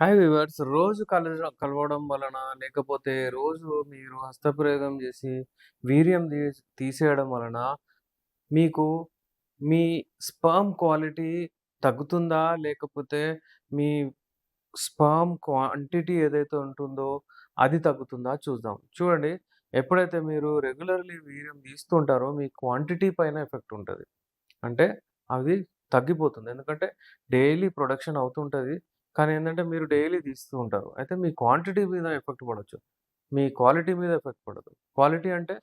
Hi viewers. రోజు కలవడం వలన, లేకపోతే రోజు మీరు హస్తప్రయోగం చేసి వీర్యం తీసేయడం వలన మీకు మీ స్పెర్మ్ క్వాలిటీ తగ్గుతుందా? లేకపోతే మీ స్పెర్మ్ క్వాంటిటీ ఏదైతే ఉంటుందో అది తగ్గుతుందా చూద్దాం. చూడండి, ఎప్పుడైతే మీరు రెగ్యులర్‌లీ వీర్యం తీస్తుంటారో మీ క్వాంటిటీ పైన ఎఫెక్ట్ ఉంటది. అంటే అది తగ్గిపోతుంది. ఎందుకంటే డైలీ ప్రొడక్షన్ అవుతుంటది. కానీ ఏందంటే మీరు డైలీ తీస్తూ ఉంటారు. అయితే మీ క్వాంటిటీ మీద ఎఫెక్ట్ పడొచ్చు. మీ క్వాలిటీ మీద ఎఫెక్ట్ పడదు. క్వాలిటీ అంటే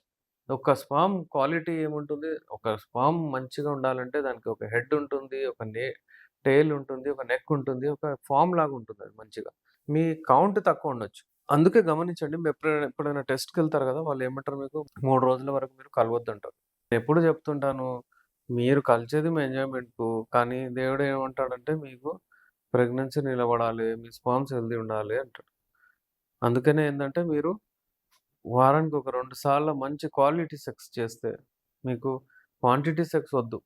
ఒక స్పెర్మ్ క్వాలిటీ ఏముంటుంది? ఒక స్పెర్మ్ మంచిగా ఉండాలంటే దానికి ఒక హెడ్ ఉంటుంది. ఒక టెయిల్ ఉంటుంది. ఒక నెక్ ఉంటుంది. ఒక ఫార్మ్ లాగా ఉంటుంది అది మంచిగా. మీ కౌంట్ తక్కువ ఉండొచ్చు. అందుకే గమనించండి. ఎప్పుడైనా టెస్ట్‌కెళ్తారు కదా! వాళ్ళు ఏమంటారు మీకు? 3 రోజుల వరకు మీరు కలవద్దంటారు. నేనెప్పుడు చెప్తుంటాను, మీరు కలిసేది మీ ఎంజాయ్‌మెంట్‌కు. కానీ దేవుడు ఏమంటాడంటే మీకు ప్రెగ్నెన్సీ నిలబడాలి. మీ స్పెర్మ్స్ హెల్తీ ఉండాలి అంటాడు. అందుకనే ఏందంటే మీరు వారానికి ఒక 2 సార్లు మంచి క్వాలిటీ సెక్స్ చేస్తే మీకు క్వాంటిటీ సెక్స్ వద్దు.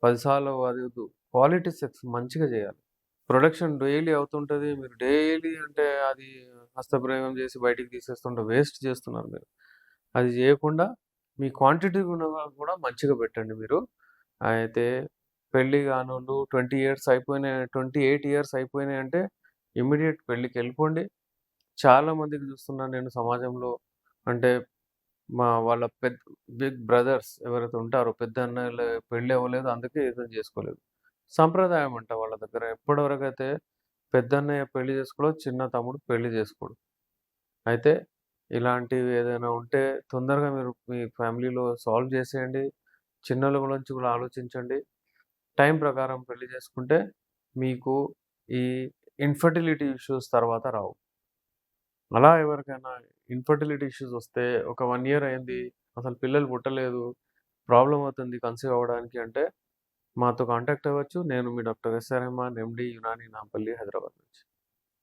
10 సార్లు అది వద్దు. క్వాలిటీ సెక్స్ మంచిగా చేయాలి. ప్రొడక్షన్ డైలీ అవుతుంటది. మీరు డైలీ అంటే అది హస్తప్రయోగం చేసి బయటికి తీసేస్తుంటే వేస్ట్ చేస్తున్నారు మీరు. అది చేయకుండా మీ క్వాంటిటీ కూడా మంచిగా పెట్టండి మీరు. అయితే పెళ్లి గానోళ్ళు 20 ఇయర్స్ అయిపోయినాయి, 28 ఇయర్స్ అయిపోయినాయంటే ఇమ్మీడియేట్ పెళ్ళికెళ్ళిపోండి. చాలా మందికి చూస్తున్నాను నేను సమాజంలో. అంటే వాళ్ళ బిగ్ బ్రదర్స్ ఎవరైతే ఉంటారో పెద్దన్నయ్యలు పెళ్లి అవ్వలేదు. అందుకే ఇతను చేసుకోలేదు. సంప్రదాయం అంట వాళ్ళ దగ్గర. ఎప్పటివరకైతే పెద్దన్నయ్య పెళ్లి చేసుకోడో, చిన్న తమ్ముడు పెళ్లి చేసుకోడు. అయితే ఇలాంటివి ఏదైనా ఉంటే తొందరగా మీరు మీ ఫ్యామిలీలో సాల్వ్ చేసేయండి. చిన్నోళ్ళ గురించి కూడా ఆలోచించండి. టైం ప్రకారం పెళ్లి చేసుకుంటే మీకు ఈ ఇన్‌ఫర్టిలిటీ ఇష్యూస్ తర్వాత రావు. అలా ఎవరికైనా ఇన్‌ఫర్టిలిటీ ఇష్యూస్ వస్తే ఒక 1 ఇయర్ అయింది. అసలు పిల్లలు పుట్టలేదు. ప్రాబ్లమ్ అవుతుంది కన్సీవ్ అవ్వడానికి అంటే మాతో కాంటాక్ట్ అవ్వచ్చు. నేను మీ డాక్టర్ ఎస్.ఆర్. రెహమాన్, ఎండీ, యునాని, నాంపల్లి, హైదరాబాద్ నుంచి.